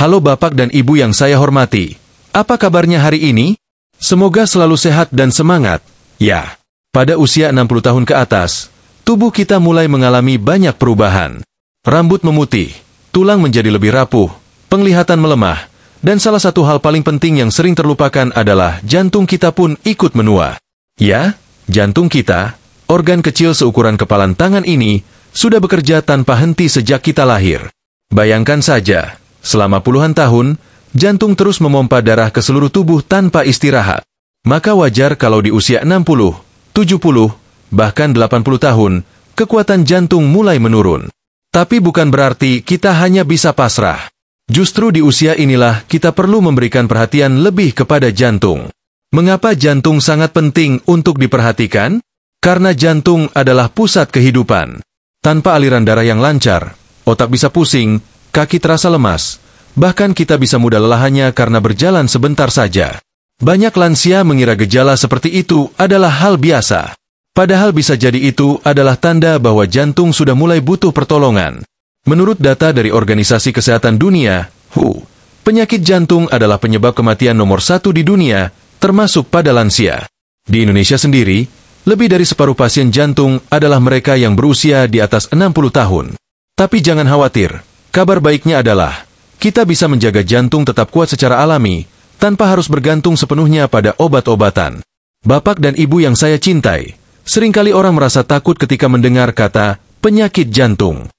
Halo Bapak dan Ibu yang saya hormati. Apa kabarnya hari ini? Semoga selalu sehat dan semangat. Ya, pada usia 60 tahun ke atas, tubuh kita mulai mengalami banyak perubahan. Rambut memutih, tulang menjadi lebih rapuh, penglihatan melemah, dan salah satu hal paling penting yang sering terlupakan adalah jantung kita pun ikut menua. Ya, jantung kita, organ kecil seukuran kepalan tangan ini, sudah bekerja tanpa henti sejak kita lahir. Bayangkan saja, selama puluhan tahun, jantung terus memompa darah ke seluruh tubuh tanpa istirahat. Maka wajar kalau di usia 60, 70, bahkan 80 tahun, kekuatan jantung mulai menurun. Tapi bukan berarti kita hanya bisa pasrah. Justru di usia inilah kita perlu memberikan perhatian lebih kepada jantung. Mengapa jantung sangat penting untuk diperhatikan? Karena jantung adalah pusat kehidupan. Tanpa aliran darah yang lancar, otak bisa pusing, kaki terasa lemas, bahkan kita bisa mudah lelah hanya karena berjalan sebentar saja. Banyak lansia mengira gejala seperti itu adalah hal biasa. Padahal bisa jadi itu adalah tanda bahwa jantung sudah mulai butuh pertolongan. Menurut data dari Organisasi Kesehatan Dunia, WHO, penyakit jantung adalah penyebab kematian nomor 1 di dunia, termasuk pada lansia. Di Indonesia sendiri, lebih dari separuh pasien jantung adalah mereka yang berusia di atas 60 tahun. Tapi jangan khawatir. Kabar baiknya adalah, kita bisa menjaga jantung tetap kuat secara alami, tanpa harus bergantung sepenuhnya pada obat-obatan. Bapak dan Ibu yang saya cintai, seringkali orang merasa takut ketika mendengar kata penyakit jantung.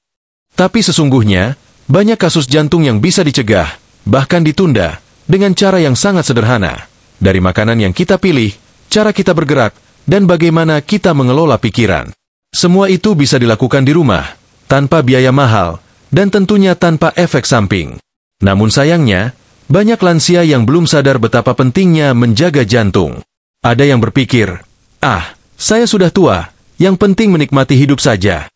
Tapi sesungguhnya, banyak kasus jantung yang bisa dicegah, bahkan ditunda, dengan cara yang sangat sederhana. Dari makanan yang kita pilih, cara kita bergerak, dan bagaimana kita mengelola pikiran. Semua itu bisa dilakukan di rumah, tanpa biaya mahal, dan tentunya tanpa efek samping. Namun sayangnya, banyak lansia yang belum sadar betapa pentingnya menjaga jantung. Ada yang berpikir, saya sudah tua, yang penting menikmati hidup saja.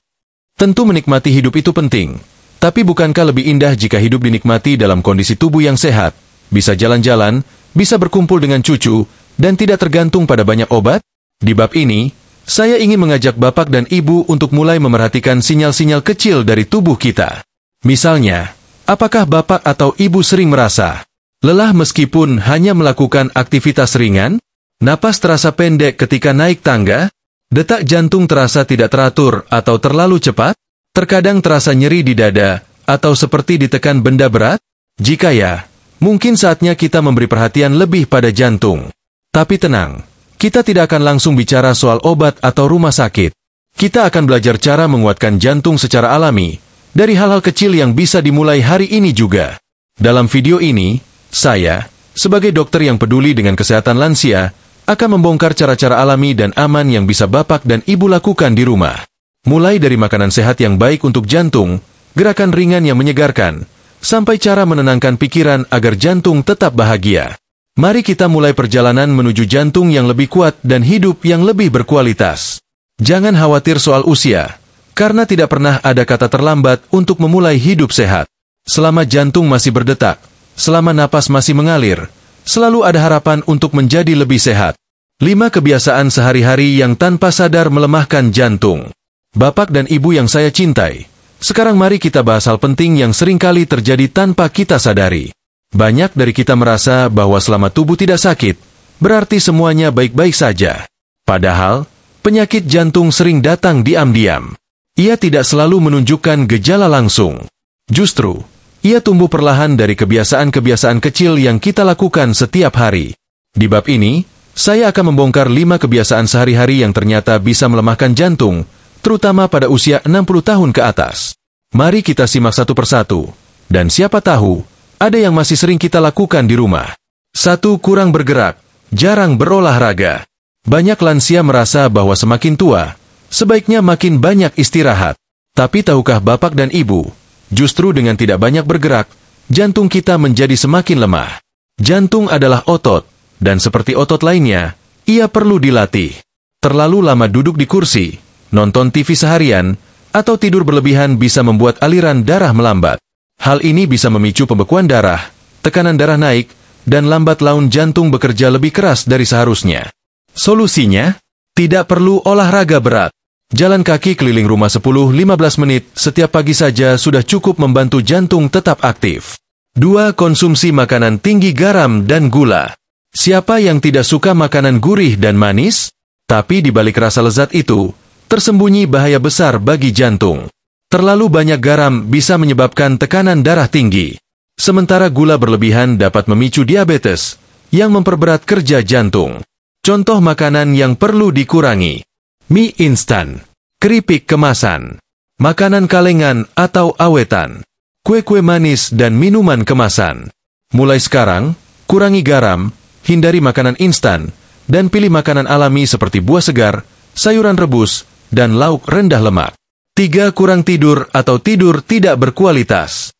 Tentu menikmati hidup itu penting, tapi bukankah lebih indah jika hidup dinikmati dalam kondisi tubuh yang sehat, bisa jalan-jalan, bisa berkumpul dengan cucu, dan tidak tergantung pada banyak obat? Di bab ini, saya ingin mengajak Bapak dan Ibu untuk mulai memerhatikan sinyal-sinyal kecil dari tubuh kita. Misalnya, apakah Bapak atau Ibu sering merasa lelah meskipun hanya melakukan aktivitas ringan? Napas terasa pendek ketika naik tangga? Detak jantung terasa tidak teratur atau terlalu cepat? Terkadang terasa nyeri di dada atau seperti ditekan benda berat? Jika ya, mungkin saatnya kita memberi perhatian lebih pada jantung. Tapi tenang. Kita tidak akan langsung bicara soal obat atau rumah sakit. Kita akan belajar cara menguatkan jantung secara alami, dari hal-hal kecil yang bisa dimulai hari ini juga. Dalam video ini, saya, sebagai dokter yang peduli dengan kesehatan lansia, akan membongkar cara-cara alami dan aman yang bisa Bapak dan Ibu lakukan di rumah. Mulai dari makanan sehat yang baik untuk jantung, gerakan ringan yang menyegarkan, sampai cara menenangkan pikiran agar jantung tetap bahagia. Mari kita mulai perjalanan menuju jantung yang lebih kuat dan hidup yang lebih berkualitas. Jangan khawatir soal usia, karena tidak pernah ada kata terlambat untuk memulai hidup sehat. Selama jantung masih berdetak, selama napas masih mengalir, selalu ada harapan untuk menjadi lebih sehat. 5 kebiasaan sehari-hari yang tanpa sadar melemahkan jantung. Bapak dan Ibu yang saya cintai, sekarang mari kita bahas hal penting yang seringkali terjadi tanpa kita sadari. Banyak dari kita merasa bahwa selama tubuh tidak sakit, berarti semuanya baik-baik saja. Padahal, penyakit jantung sering datang diam-diam. Ia tidak selalu menunjukkan gejala langsung. Justru, ia tumbuh perlahan dari kebiasaan-kebiasaan kecil yang kita lakukan setiap hari. Di bab ini, saya akan membongkar 5 kebiasaan sehari-hari yang ternyata bisa melemahkan jantung, terutama pada usia 60 tahun ke atas. Mari kita simak satu persatu. Dan siapa tahu, ada yang masih sering kita lakukan di rumah. 1. Kurang bergerak, jarang berolahraga. Banyak lansia merasa bahwa semakin tua, sebaiknya makin banyak istirahat. Tapi tahukah Bapak dan Ibu, justru dengan tidak banyak bergerak, jantung kita menjadi semakin lemah. Jantung adalah otot, dan seperti otot lainnya, ia perlu dilatih. Terlalu lama duduk di kursi, nonton TV seharian, atau tidur berlebihan bisa membuat aliran darah melambat. Hal ini bisa memicu pembekuan darah, tekanan darah naik, dan lambat laun jantung bekerja lebih keras dari seharusnya. Solusinya? Tidak perlu olahraga berat. Jalan kaki keliling rumah 10-15 menit setiap pagi saja sudah cukup membantu jantung tetap aktif. 2. Konsumsi makanan tinggi garam dan gula. Siapa yang tidak suka makanan gurih dan manis? Tapi di balik rasa lezat itu, tersembunyi bahaya besar bagi jantung. Terlalu banyak garam bisa menyebabkan tekanan darah tinggi. Sementara gula berlebihan dapat memicu diabetes, yang memperberat kerja jantung. Contoh makanan yang perlu dikurangi: mie instan, keripik kemasan, makanan kalengan atau awetan, kue-kue manis dan minuman kemasan. Mulai sekarang, kurangi garam, hindari makanan instan, dan pilih makanan alami seperti buah segar, sayuran rebus, dan lauk rendah lemak. 3. Kurang tidur atau tidur tidak berkualitas.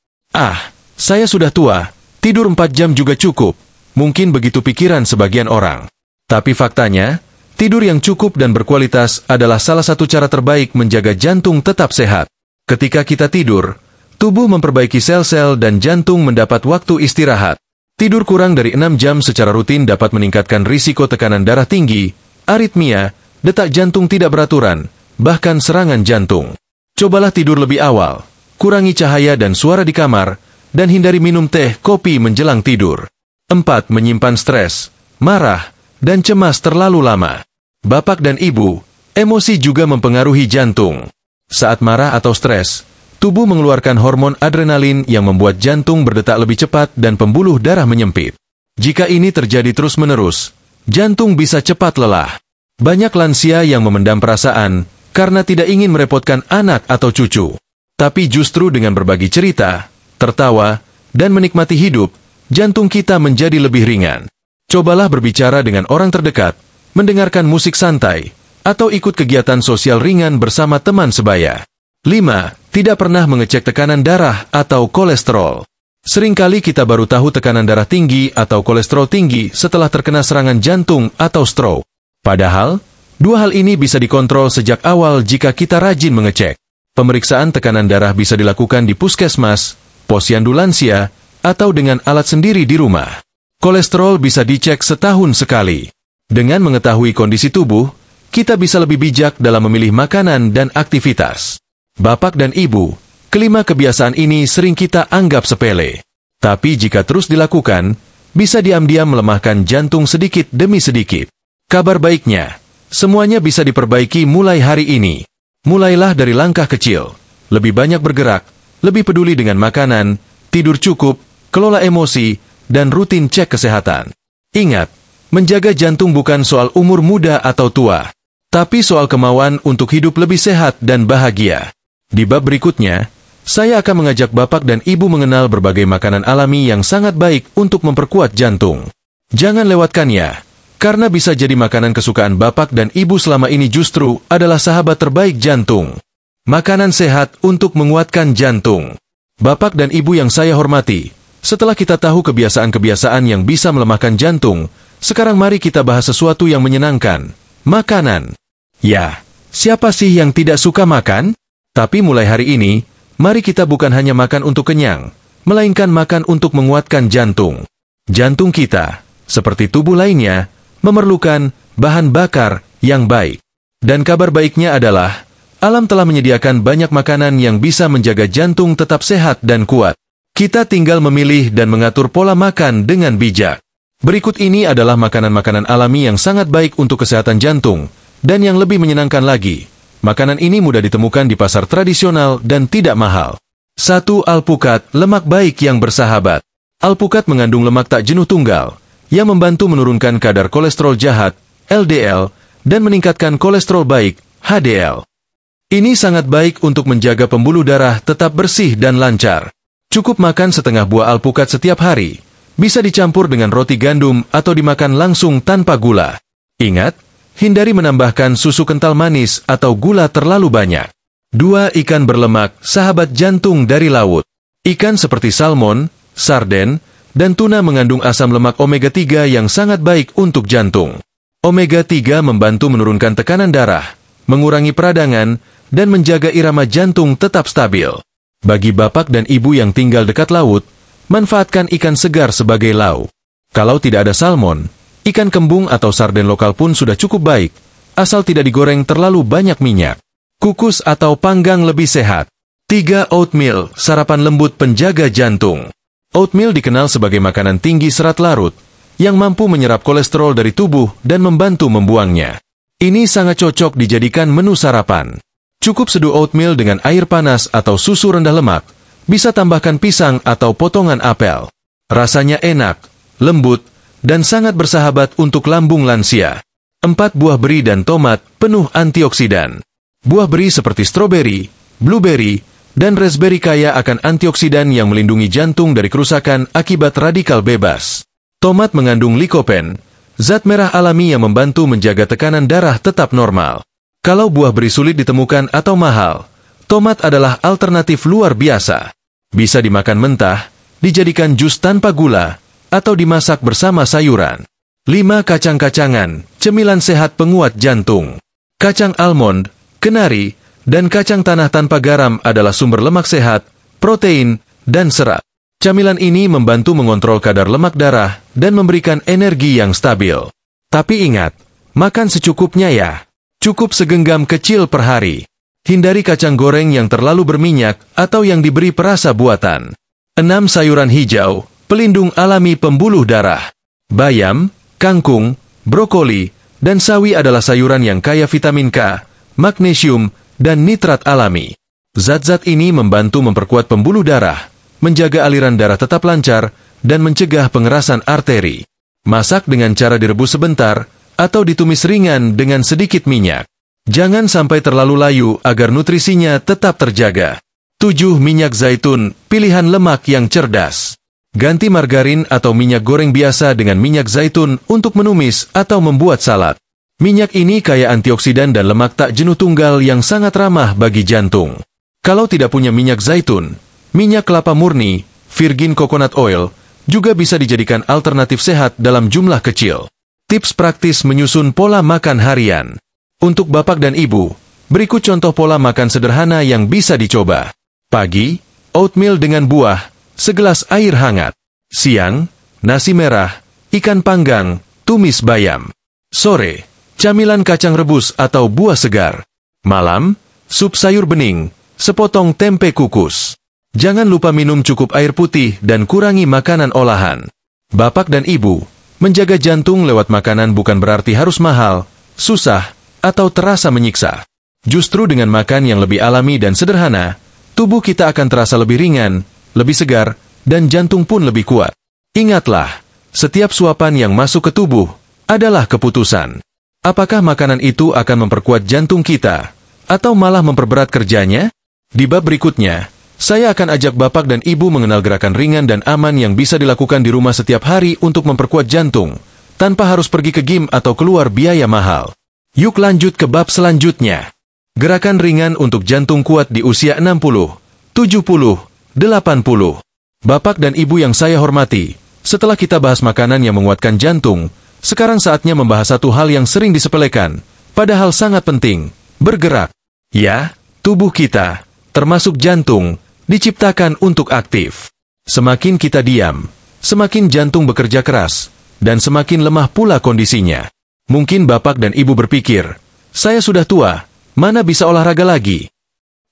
Saya sudah tua, tidur 4 jam juga cukup. Mungkin begitu pikiran sebagian orang. Tapi faktanya, tidur yang cukup dan berkualitas adalah salah satu cara terbaik menjaga jantung tetap sehat. Ketika kita tidur, tubuh memperbaiki sel-sel dan jantung mendapat waktu istirahat. Tidur kurang dari 6 jam secara rutin dapat meningkatkan risiko tekanan darah tinggi, aritmia, detak jantung tidak beraturan, bahkan serangan jantung. Cobalah tidur lebih awal, kurangi cahaya dan suara di kamar, dan hindari minum teh, kopi menjelang tidur. 4. Menyimpan stres, marah, dan cemas terlalu lama. Bapak dan ibu, emosi juga mempengaruhi jantung. Saat marah atau stres, tubuh mengeluarkan hormon adrenalin yang membuat jantung berdetak lebih cepat dan pembuluh darah menyempit. Jika ini terjadi terus-menerus, jantung bisa cepat lelah. Banyak lansia yang memendam perasaan karena tidak ingin merepotkan anak atau cucu. Tapi justru dengan berbagi cerita, tertawa, dan menikmati hidup, jantung kita menjadi lebih ringan. Cobalah berbicara dengan orang terdekat, mendengarkan musik santai, atau ikut kegiatan sosial ringan bersama teman sebaya. 5. Tidak pernah mengecek tekanan darah atau kolesterol. Seringkali kita baru tahu tekanan darah tinggi atau kolesterol tinggi setelah terkena serangan jantung atau stroke. Padahal, 2 hal ini bisa dikontrol sejak awal jika kita rajin mengecek. Pemeriksaan tekanan darah bisa dilakukan di puskesmas, posyandu lansia, atau dengan alat sendiri di rumah. Kolesterol bisa dicek setahun sekali. Dengan mengetahui kondisi tubuh, kita bisa lebih bijak dalam memilih makanan dan aktivitas. Bapak dan ibu, kelima kebiasaan ini sering kita anggap sepele. Tapi jika terus dilakukan, bisa diam-diam melemahkan jantung sedikit demi sedikit. Kabar baiknya, semuanya bisa diperbaiki mulai hari ini. Mulailah dari langkah kecil, lebih banyak bergerak, lebih peduli dengan makanan, tidur cukup, kelola emosi, dan rutin cek kesehatan. Ingat, menjaga jantung bukan soal umur muda atau tua, tapi soal kemauan untuk hidup lebih sehat dan bahagia. Di bab berikutnya, saya akan mengajak Bapak dan Ibu mengenal berbagai makanan alami yang sangat baik untuk memperkuat jantung. Jangan lewatkannya, karena bisa jadi makanan kesukaan Bapak dan Ibu selama ini justru adalah sahabat terbaik jantung. Makanan sehat untuk menguatkan jantung. Bapak dan Ibu yang saya hormati, setelah kita tahu kebiasaan-kebiasaan yang bisa melemahkan jantung, sekarang mari kita bahas sesuatu yang menyenangkan, makanan. Ya, siapa sih yang tidak suka makan? Tapi mulai hari ini, mari kita bukan hanya makan untuk kenyang, melainkan makan untuk menguatkan jantung. Jantung kita, seperti tubuh lainnya, memerlukan bahan bakar yang baik. Dan kabar baiknya adalah, alam telah menyediakan banyak makanan yang bisa menjaga jantung tetap sehat dan kuat. Kita tinggal memilih dan mengatur pola makan dengan bijak. Berikut ini adalah makanan-makanan alami yang sangat baik untuk kesehatan jantung, dan yang lebih menyenangkan lagi, makanan ini mudah ditemukan di pasar tradisional dan tidak mahal. 1. Alpukat, lemak baik yang bersahabat. Alpukat mengandung lemak tak jenuh tunggal, yang membantu menurunkan kadar kolesterol jahat, LDL, dan meningkatkan kolesterol baik, HDL. Ini sangat baik untuk menjaga pembuluh darah tetap bersih dan lancar. Cukup makan setengah buah alpukat setiap hari. Bisa dicampur dengan roti gandum atau dimakan langsung tanpa gula. Ingat, hindari menambahkan susu kental manis atau gula terlalu banyak. 2. Ikan berlemak, sahabat jantung dari laut. Ikan seperti salmon, sarden, dan tuna mengandung asam lemak omega 3 yang sangat baik untuk jantung. Omega 3 membantu menurunkan tekanan darah, mengurangi peradangan, dan menjaga irama jantung tetap stabil. Bagi bapak dan ibu yang tinggal dekat laut, manfaatkan ikan segar sebagai lauk. Kalau tidak ada salmon, ikan kembung atau sarden lokal pun sudah cukup baik, asal tidak digoreng terlalu banyak minyak. Kukus atau panggang lebih sehat. 3. Oatmeal, sarapan lembut penjaga jantung. Oatmeal dikenal sebagai makanan tinggi serat larut, yang mampu menyerap kolesterol dari tubuh dan membantu membuangnya. Ini sangat cocok dijadikan menu sarapan. Cukup seduh oatmeal dengan air panas atau susu rendah lemak, bisa tambahkan pisang atau potongan apel. Rasanya enak, lembut, dan sangat bersahabat untuk lambung lansia. 4 buah beri dan tomat penuh antioksidan. Buah beri seperti stroberi, blueberry, dan raspberry kaya akan antioksidan yang melindungi jantung dari kerusakan akibat radikal bebas. Tomat mengandung likopen, zat merah alami yang membantu menjaga tekanan darah tetap normal. Kalau buah beri sulit ditemukan atau mahal, tomat adalah alternatif luar biasa. Bisa dimakan mentah, dijadikan jus tanpa gula, atau dimasak bersama sayuran. 5 kacang-kacangan, cemilan sehat penguat jantung. Kacang almond, kenari, dan kacang tanah tanpa garam adalah sumber lemak sehat, protein, dan serat. Camilan ini membantu mengontrol kadar lemak darah dan memberikan energi yang stabil. Tapi ingat, makan secukupnya ya. Cukup segenggam kecil per hari. Hindari kacang goreng yang terlalu berminyak atau yang diberi perasa buatan. 6 sayuran hijau, pelindung alami pembuluh darah. Bayam, kangkung, brokoli, dan sawi adalah sayuran yang kaya vitamin K, magnesium, dan nitrat alami. Zat-zat ini membantu memperkuat pembuluh darah, menjaga aliran darah tetap lancar, dan mencegah pengerasan arteri. Masak dengan cara direbus sebentar, atau ditumis ringan dengan sedikit minyak. Jangan sampai terlalu layu agar nutrisinya tetap terjaga. 7 minyak zaitun, pilihan lemak yang cerdas. Ganti margarin atau minyak goreng biasa dengan minyak zaitun untuk menumis atau membuat salad. Minyak ini kaya antioksidan dan lemak tak jenuh tunggal yang sangat ramah bagi jantung. Kalau tidak punya minyak zaitun, minyak kelapa murni, virgin coconut oil, juga bisa dijadikan alternatif sehat dalam jumlah kecil. Tips praktis menyusun pola makan harian. Untuk bapak dan ibu, berikut contoh pola makan sederhana yang bisa dicoba. Pagi, oatmeal dengan buah, segelas air hangat. Siang, nasi merah, ikan panggang, tumis bayam. Sore, camilan kacang rebus atau buah segar. Malam, sup sayur bening, sepotong tempe kukus. Jangan lupa minum cukup air putih dan kurangi makanan olahan. Bapak dan ibu, menjaga jantung lewat makanan bukan berarti harus mahal, susah, atau terasa menyiksa. Justru dengan makan yang lebih alami dan sederhana, tubuh kita akan terasa lebih ringan, lebih segar, dan jantung pun lebih kuat. Ingatlah, setiap suapan yang masuk ke tubuh adalah keputusan. Apakah makanan itu akan memperkuat jantung kita, atau malah memperberat kerjanya? Di bab berikutnya, saya akan ajak bapak dan ibu mengenal gerakan ringan dan aman yang bisa dilakukan di rumah setiap hari untuk memperkuat jantung, tanpa harus pergi ke gym atau keluar biaya mahal. Yuk lanjut ke bab selanjutnya. Gerakan ringan untuk jantung kuat di usia 60, 70, 80. Bapak dan ibu yang saya hormati, setelah kita bahas makanan yang menguatkan jantung, sekarang saatnya membahas satu hal yang sering disepelekan, padahal sangat penting, bergerak. Ya, tubuh kita, termasuk jantung, diciptakan untuk aktif. Semakin kita diam, semakin jantung bekerja keras, dan semakin lemah pula kondisinya. Mungkin bapak dan ibu berpikir, saya sudah tua, mana bisa olahraga lagi?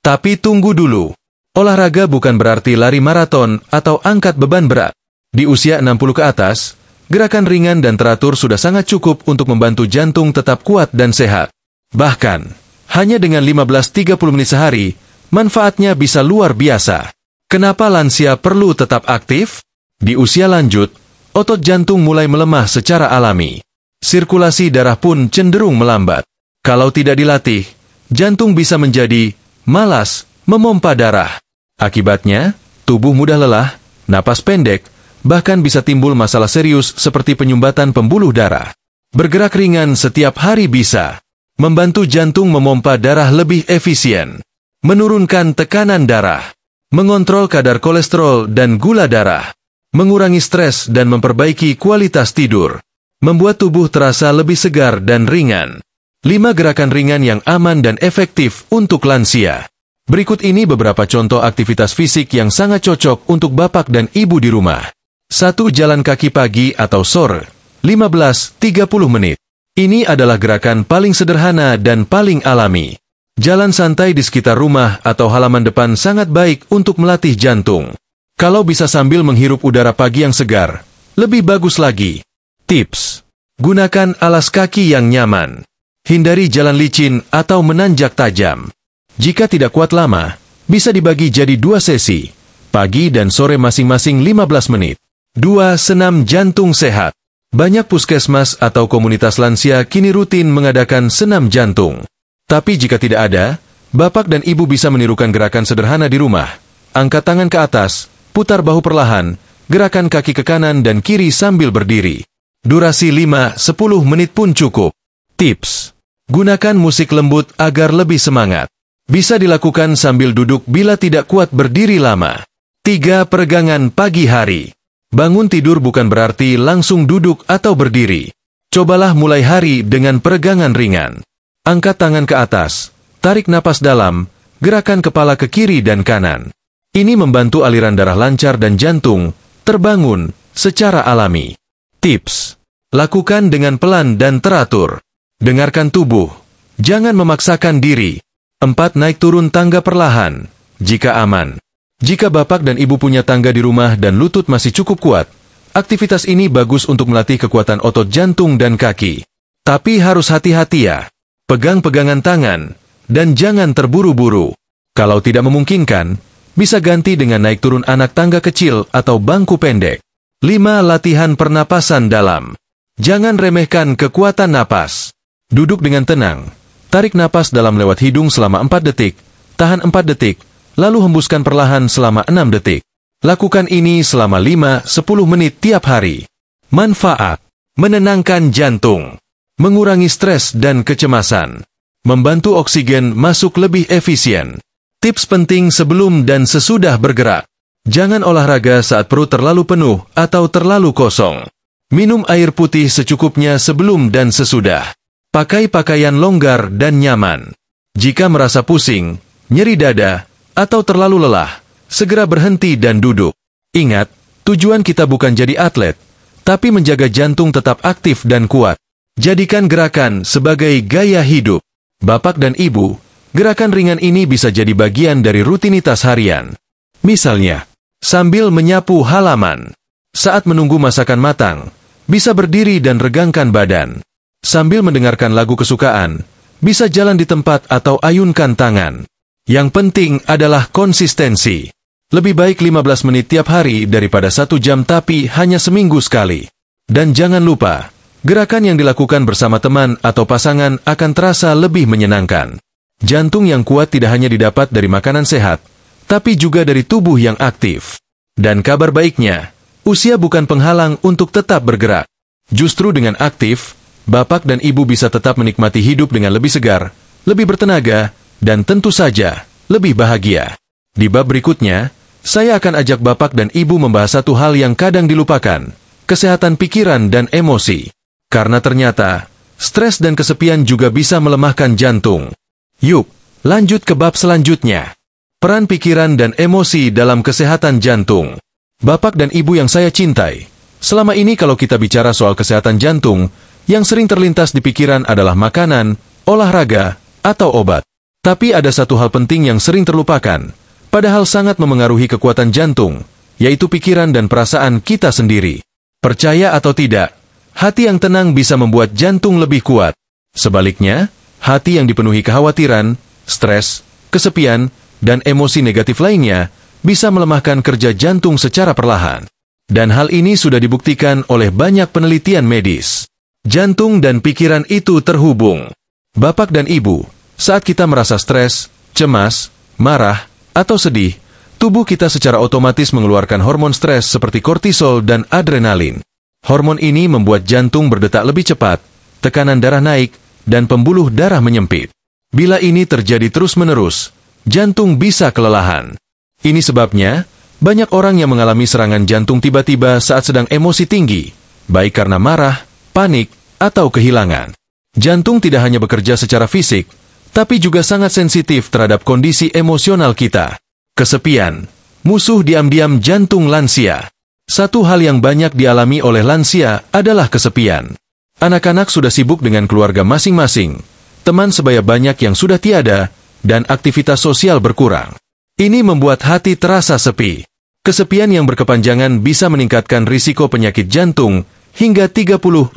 Tapi tunggu dulu. Olahraga bukan berarti lari maraton atau angkat beban berat. Di usia 60 ke atas, gerakan ringan dan teratur sudah sangat cukup untuk membantu jantung tetap kuat dan sehat. Bahkan, hanya dengan 15-30 menit sehari, manfaatnya bisa luar biasa. Kenapa lansia perlu tetap aktif? Di usia lanjut, otot jantung mulai melemah secara alami. Sirkulasi darah pun cenderung melambat. Kalau tidak dilatih, jantung bisa menjadi malas memompa darah. Akibatnya, tubuh mudah lelah, napas pendek, bahkan bisa timbul masalah serius seperti penyumbatan pembuluh darah. Bergerak ringan setiap hari bisa membantu jantung memompa darah lebih efisien, menurunkan tekanan darah, mengontrol kadar kolesterol dan gula darah, mengurangi stres dan memperbaiki kualitas tidur, membuat tubuh terasa lebih segar dan ringan. 5 gerakan ringan yang aman dan efektif untuk lansia. Berikut ini beberapa contoh aktivitas fisik yang sangat cocok untuk bapak dan ibu di rumah. 1. Jalan kaki pagi atau sore, 15-30 menit. Ini adalah gerakan paling sederhana dan paling alami. Jalan santai di sekitar rumah atau halaman depan sangat baik untuk melatih jantung. Kalau bisa sambil menghirup udara pagi yang segar, lebih bagus lagi. Tips: gunakan alas kaki yang nyaman. Hindari jalan licin atau menanjak tajam. Jika tidak kuat lama, bisa dibagi jadi 2 sesi, pagi dan sore masing-masing 15 menit. 2. Senam jantung sehat. Banyak puskesmas atau komunitas lansia kini rutin mengadakan senam jantung. Tapi jika tidak ada, Bapak dan Ibu bisa menirukan gerakan sederhana di rumah. Angkat tangan ke atas, putar bahu perlahan, gerakan kaki ke kanan dan kiri sambil berdiri. Durasi 5-10 menit pun cukup. Tips: gunakan musik lembut agar lebih semangat. Bisa dilakukan sambil duduk bila tidak kuat berdiri lama. 3. Peregangan pagi hari. Bangun tidur bukan berarti langsung duduk atau berdiri. Cobalah mulai hari dengan peregangan ringan. Angkat tangan ke atas, tarik napas dalam, gerakan kepala ke kiri dan kanan. Ini membantu aliran darah lancar dan jantung terbangun secara alami. Tips: lakukan dengan pelan dan teratur. Dengarkan tubuh, jangan memaksakan diri. 4. Naik turun tangga perlahan, jika aman. Jika Bapak dan Ibu punya tangga di rumah dan lutut masih cukup kuat, aktivitas ini bagus untuk melatih kekuatan otot jantung dan kaki. Tapi harus hati-hati ya. Pegang pegangan tangan, dan jangan terburu-buru. Kalau tidak memungkinkan, bisa ganti dengan naik turun anak tangga kecil atau bangku pendek. 5. Latihan pernapasan dalam. Jangan remehkan kekuatan napas. Duduk dengan tenang. Tarik napas dalam lewat hidung selama 4 detik, tahan 4 detik, lalu hembuskan perlahan selama 6 detik. Lakukan ini selama 5-10 menit tiap hari. Manfaat: menenangkan jantung, mengurangi stres dan kecemasan, membantu oksigen masuk lebih efisien. Tips penting sebelum dan sesudah bergerak: jangan olahraga saat perut terlalu penuh atau terlalu kosong. Minum air putih secukupnya sebelum dan sesudah. Pakai pakaian longgar dan nyaman. Jika merasa pusing, nyeri dada, atau terlalu lelah, segera berhenti dan duduk. Ingat, tujuan kita bukan jadi atlet, tapi menjaga jantung tetap aktif dan kuat. Jadikan gerakan sebagai gaya hidup. Bapak dan Ibu, gerakan ringan ini bisa jadi bagian dari rutinitas harian. Misalnya, sambil menyapu halaman. Saat menunggu masakan matang, bisa berdiri dan regangkan badan. Sambil mendengarkan lagu kesukaan, bisa jalan di tempat atau ayunkan tangan. Yang penting adalah konsistensi. Lebih baik 15 menit tiap hari daripada 1 jam tapi hanya seminggu sekali. Dan jangan lupa, gerakan yang dilakukan bersama teman atau pasangan akan terasa lebih menyenangkan. Jantung yang kuat tidak hanya didapat dari makanan sehat, tapi juga dari tubuh yang aktif. Dan kabar baiknya, usia bukan penghalang untuk tetap bergerak. Justru dengan aktif, Bapak dan Ibu bisa tetap menikmati hidup dengan lebih segar, lebih bertenaga, dan tentu saja, lebih bahagia. Di bab berikutnya, saya akan ajak Bapak dan Ibu membahas satu hal yang kadang dilupakan, kesehatan pikiran dan emosi. Karena ternyata, stres dan kesepian juga bisa melemahkan jantung. Yuk, lanjut ke bab selanjutnya. Peran pikiran dan emosi dalam kesehatan jantung. Bapak dan Ibu yang saya cintai, selama ini kalau kita bicara soal kesehatan jantung, yang sering terlintas di pikiran adalah makanan, olahraga, atau obat. Tapi ada satu hal penting yang sering terlupakan, padahal sangat memengaruhi kekuatan jantung, yaitu pikiran dan perasaan kita sendiri. Percaya atau tidak, hati yang tenang bisa membuat jantung lebih kuat. Sebaliknya, hati yang dipenuhi kekhawatiran, stres, kesepian, dan emosi negatif lainnya bisa melemahkan kerja jantung secara perlahan. Dan hal ini sudah dibuktikan oleh banyak penelitian medis. Jantung dan pikiran itu terhubung. Bapak dan Ibu, saat kita merasa stres, cemas, marah, atau sedih, tubuh kita secara otomatis mengeluarkan hormon stres seperti kortisol dan adrenalin. Hormon ini membuat jantung berdetak lebih cepat, tekanan darah naik, dan pembuluh darah menyempit. Bila ini terjadi terus-menerus, jantung bisa kelelahan. Ini sebabnya, banyak orang yang mengalami serangan jantung tiba-tiba saat sedang emosi tinggi, baik karena marah, panik, atau kehilangan. Jantung tidak hanya bekerja secara fisik, tapi juga sangat sensitif terhadap kondisi emosional kita. Kesepian, musuh diam-diam jantung lansia. Satu hal yang banyak dialami oleh lansia adalah kesepian. Anak-anak sudah sibuk dengan keluarga masing-masing, teman sebaya banyak yang sudah tiada, dan aktivitas sosial berkurang. Ini membuat hati terasa sepi. Kesepian yang berkepanjangan bisa meningkatkan risiko penyakit jantung hingga 30-50.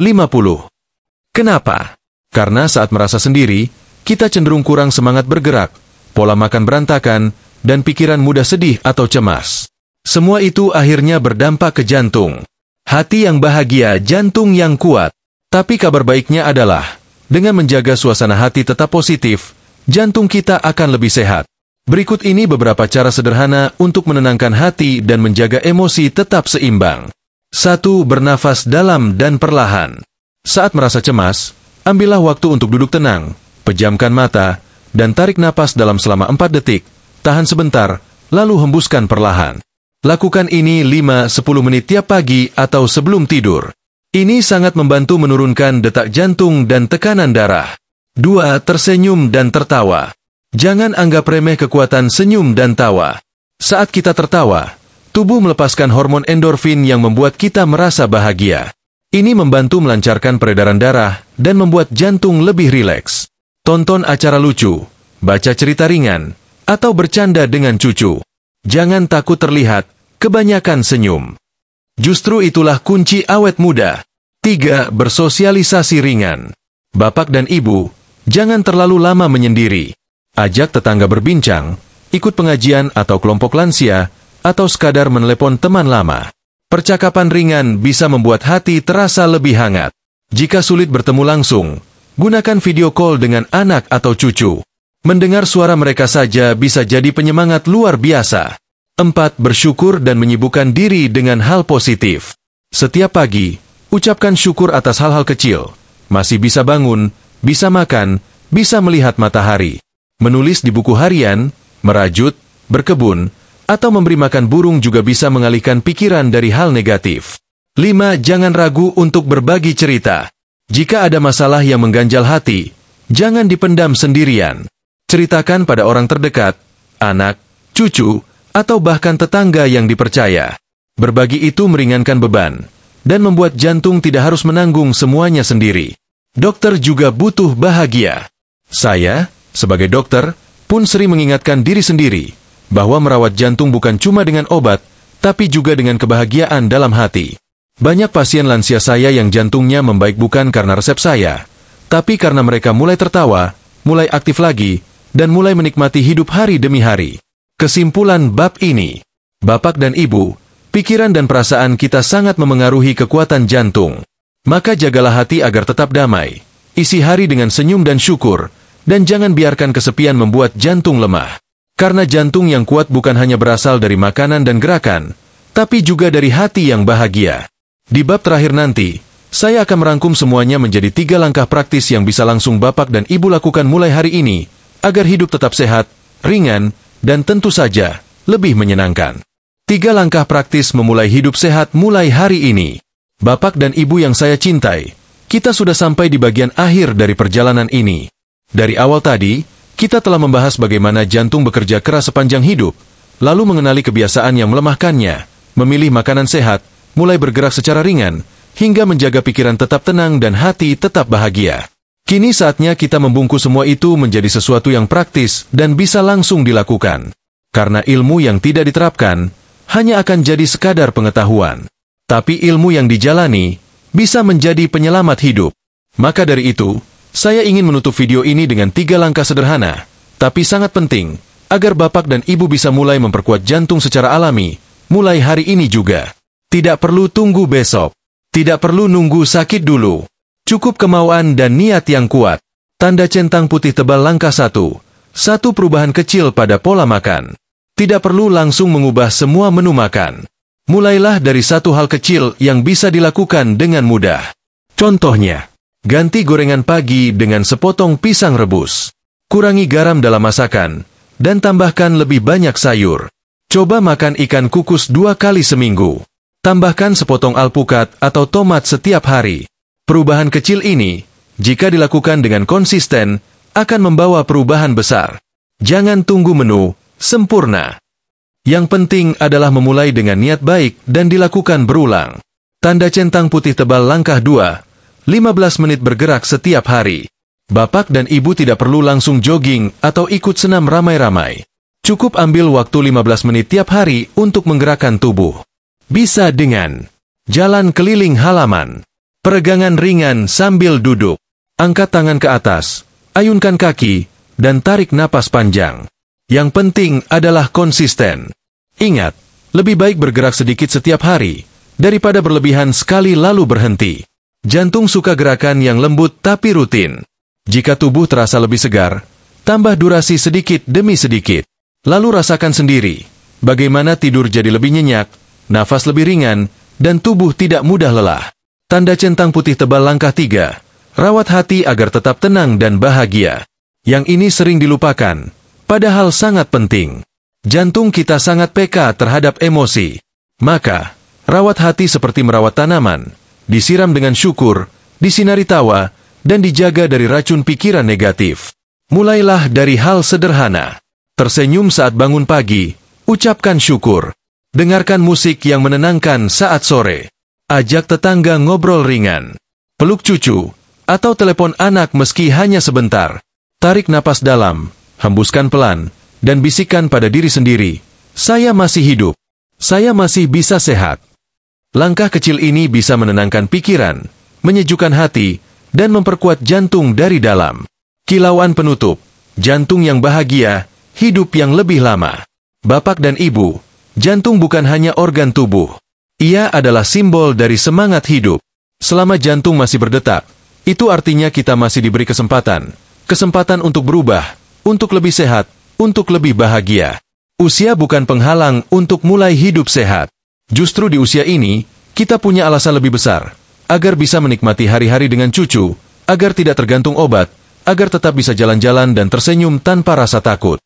Kenapa? Karena saat merasa sendiri, kita cenderung kurang semangat bergerak, pola makan berantakan, dan pikiran mudah sedih atau cemas. Semua itu akhirnya berdampak ke jantung. Hati yang bahagia, jantung yang kuat. Tapi kabar baiknya adalah, dengan menjaga suasana hati tetap positif, jantung kita akan lebih sehat. Berikut ini beberapa cara sederhana untuk menenangkan hati dan menjaga emosi tetap seimbang. 1. Bernafas dalam dan perlahan. Saat merasa cemas, ambillah waktu untuk duduk tenang, pejamkan mata, dan tarik napas dalam selama 4 detik, tahan sebentar, lalu hembuskan perlahan. Lakukan ini 5-10 menit tiap pagi atau sebelum tidur. Ini sangat membantu menurunkan detak jantung dan tekanan darah. 2. Tersenyum dan tertawa. Jangan anggap remeh kekuatan senyum dan tawa. Saat kita tertawa, tubuh melepaskan hormon endorfin yang membuat kita merasa bahagia. Ini membantu melancarkan peredaran darah dan membuat jantung lebih rileks. Tonton acara lucu, baca cerita ringan, atau bercanda dengan cucu. Jangan takut terlihat kebanyakan senyum. Justru itulah kunci awet muda. 3. Bersosialisasi ringan. Bapak dan ibu, jangan terlalu lama menyendiri. Ajak tetangga berbincang, ikut pengajian atau kelompok lansia, atau sekadar menelepon teman lama. Percakapan ringan bisa membuat hati terasa lebih hangat. Jika sulit bertemu langsung, gunakan video call dengan anak atau cucu. Mendengar suara mereka saja bisa jadi penyemangat luar biasa. 4. Bersyukur dan menyibukkan diri dengan hal positif. Setiap pagi, ucapkan syukur atas hal-hal kecil. Masih bisa bangun, bisa makan, bisa melihat matahari. Menulis di buku harian, merajut, berkebun, atau memberi makan burung juga bisa mengalihkan pikiran dari hal negatif. 5. Jangan ragu untuk berbagi cerita. Jika ada masalah yang mengganjal hati, jangan dipendam sendirian. Ceritakan pada orang terdekat, anak, cucu, atau bahkan tetangga yang dipercaya. Berbagi itu meringankan beban, dan membuat jantung tidak harus menanggung semuanya sendiri. Dokter juga butuh bahagia. Saya, sebagai dokter, pun sering mengingatkan diri sendiri, bahwa merawat jantung bukan cuma dengan obat, tapi juga dengan kebahagiaan dalam hati. Banyak pasien lansia saya yang jantungnya membaik bukan karena resep saya, tapi karena mereka mulai tertawa, mulai aktif lagi, dan mulai menikmati hidup hari demi hari. Kesimpulan bab ini, Bapak dan Ibu, pikiran dan perasaan kita sangat memengaruhi kekuatan jantung. Maka jagalah hati agar tetap damai, isi hari dengan senyum dan syukur, dan jangan biarkan kesepian membuat jantung lemah. Karena jantung yang kuat bukan hanya berasal dari makanan dan gerakan, tapi juga dari hati yang bahagia. Di bab terakhir nanti, saya akan merangkum semuanya menjadi 3 langkah praktis yang bisa langsung Bapak dan Ibu lakukan mulai hari ini, agar hidup tetap sehat, ringan, dan tentu saja, lebih menyenangkan. 3 langkah praktis memulai hidup sehat mulai hari ini. Bapak dan Ibu yang saya cintai, kita sudah sampai di bagian akhir dari perjalanan ini. Dari awal tadi, kita telah membahas bagaimana jantung bekerja keras sepanjang hidup, lalu mengenali kebiasaan yang melemahkannya, memilih makanan sehat, mulai bergerak secara ringan, hingga menjaga pikiran tetap tenang dan hati tetap bahagia. Kini saatnya kita membungkus semua itu menjadi sesuatu yang praktis dan bisa langsung dilakukan. Karena ilmu yang tidak diterapkan, hanya akan jadi sekadar pengetahuan. Tapi ilmu yang dijalani, bisa menjadi penyelamat hidup. Maka dari itu, saya ingin menutup video ini dengan 3 langkah sederhana, tapi sangat penting, agar Bapak dan Ibu bisa mulai memperkuat jantung secara alami, mulai hari ini juga. Tidak perlu tunggu besok. Tidak perlu nunggu sakit dulu. Cukup kemauan dan niat yang kuat. Tanda centang putih tebal langkah 1. 1 perubahan kecil pada pola makan. Tidak perlu langsung mengubah semua menu makan. Mulailah dari 1 hal kecil yang bisa dilakukan dengan mudah. Contohnya, ganti gorengan pagi dengan sepotong pisang rebus. Kurangi garam dalam masakan, dan tambahkan lebih banyak sayur. Coba makan ikan kukus 2 kali seminggu. Tambahkan sepotong alpukat atau tomat setiap hari. Perubahan kecil ini, jika dilakukan dengan konsisten, akan membawa perubahan besar. Jangan tunggu menu sempurna. Yang penting adalah memulai dengan niat baik dan dilakukan berulang. Tanda centang putih tebal langkah 2. 15 menit bergerak setiap hari. Bapak dan Ibu tidak perlu langsung jogging atau ikut senam ramai-ramai. Cukup ambil waktu 15 menit tiap hari untuk menggerakkan tubuh. Bisa dengan jalan keliling halaman, peregangan ringan sambil duduk, angkat tangan ke atas, ayunkan kaki, dan tarik napas panjang. Yang penting adalah konsisten. Ingat, lebih baik bergerak sedikit setiap hari, daripada berlebihan sekali lalu berhenti. Jantung suka gerakan yang lembut tapi rutin. Jika tubuh terasa lebih segar, tambah durasi sedikit demi sedikit. Lalu rasakan sendiri, bagaimana tidur jadi lebih nyenyak, nafas lebih ringan, dan tubuh tidak mudah lelah. Tanda centang putih tebal langkah 3, rawat hati agar tetap tenang dan bahagia. Yang ini sering dilupakan, padahal sangat penting. Jantung kita sangat peka terhadap emosi. Maka, rawat hati seperti merawat tanaman, disiram dengan syukur, disinari tawa, dan dijaga dari racun pikiran negatif. Mulailah dari hal sederhana. Tersenyum saat bangun pagi, ucapkan syukur. Dengarkan musik yang menenangkan saat sore. Ajak tetangga ngobrol ringan. Peluk cucu, atau telepon anak meski hanya sebentar. Tarik napas dalam, hembuskan pelan, dan bisikkan pada diri sendiri, saya masih hidup. Saya masih bisa sehat. Langkah kecil ini bisa menenangkan pikiran, menyejukkan hati, dan memperkuat jantung dari dalam. Kilauan penutup, jantung yang bahagia, hidup yang lebih lama. Bapak dan Ibu, jantung bukan hanya organ tubuh. Ia adalah simbol dari semangat hidup. Selama jantung masih berdetak, itu artinya kita masih diberi kesempatan. Kesempatan untuk berubah, untuk lebih sehat, untuk lebih bahagia. Usia bukan penghalang untuk mulai hidup sehat. Justru di usia ini, kita punya alasan lebih besar, agar bisa menikmati hari-hari dengan cucu, agar tidak tergantung obat, agar tetap bisa jalan-jalan dan tersenyum tanpa rasa takut.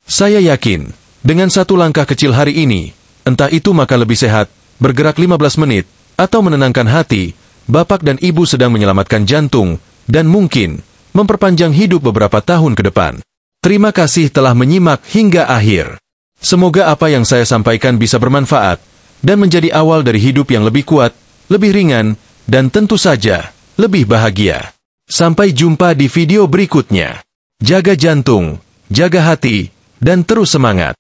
Saya yakin, dengan satu langkah kecil hari ini, entah itu makan lebih sehat, bergerak 15 menit, atau menenangkan hati, Bapak dan Ibu sedang menyelamatkan jantung, dan mungkin, memperpanjang hidup beberapa tahun ke depan. Terima kasih telah menyimak hingga akhir. Semoga apa yang saya sampaikan bisa bermanfaat, dan menjadi awal dari hidup yang lebih kuat, lebih ringan, dan tentu saja, lebih bahagia. Sampai jumpa di video berikutnya. Jaga jantung, jaga hati, dan terus semangat.